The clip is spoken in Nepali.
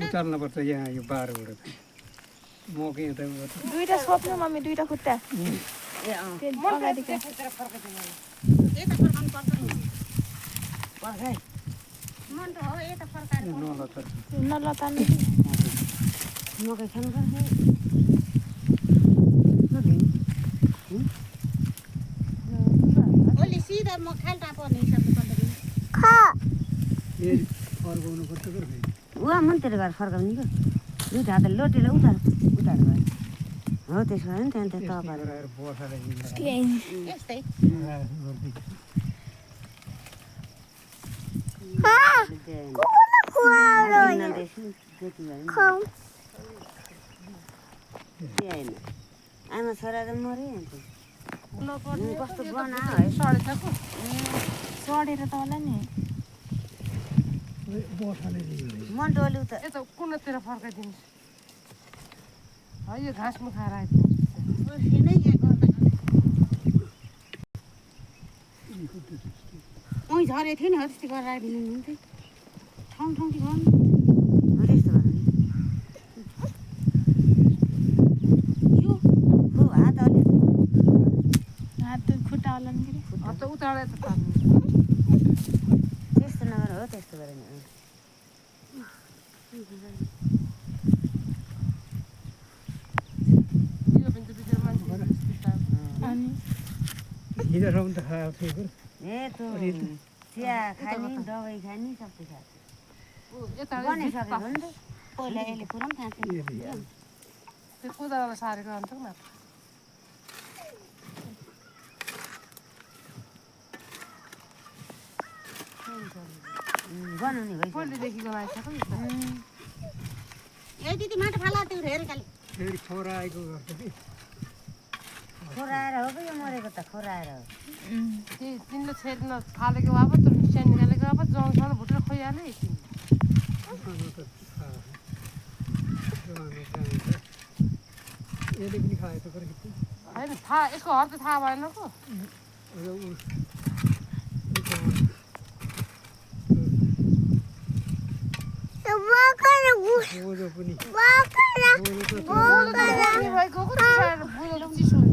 उताल्नुपर्छ यहाँ यो बारबाट मकै यता दुईटा सोध्नु मम्मी दुईटा खुट्टा नलतान्नु मकै खानु ओली सिधा म खाल्टा पर्ने हिसाबले फर्काउनुपर्छ वा मन्तिर गरेर फर्काउने क्या दुईवटा हात लोटेर उतार उतार भयो हो त्यसो भयो नि त्यहाँदेखि यस्तै आमा छोरा त मऱ्यो कस्तो बना सडेर त होला नि मन डोल्यो त यता कुनातिर फर्काइदिनुहोस् है यो घाँसमा खाएर आइदिनुहोस् उहीँ झरेको थियो नि हो त्यस्तो गरेर आइदिनु हुन्थ्यो ठाउँ ठाउँ चाहिँ गर्नु त्यस्तो गर्नु हात अलि हात खुट्टा होला नि त उतारेर त पार्नु त्यस्तो नगर हो त्यस्तो गरेन यो पनि त बिचरा मान्छे अनि हिँडेरसम्म त खाएको थियो ए त चिया खाने दबाई खाने सबै खाएको यता बनिसकेको नि त पहिला यसले पुरा पनि खान्थ्यो त्यो कुदाएर सारेको अन्त न बनाउने भइसक्यो पहिलेदेखिको लागिसक्यो नि त ए दिदी माटो फाला त्यो हेरे खालि फेरि खोरा आएको गर्छ कि खोराएर हो कि यो मरेको त खोराएर हो तिमीले छेड्न थालेको बापत त निस्यान निकालेको बापत जङसँग भुटेर खोइहाल्यो यसले पनि खाएको होइन थाहा यसको हर त थाहा भएन पो बोजो पनि भएको चिसो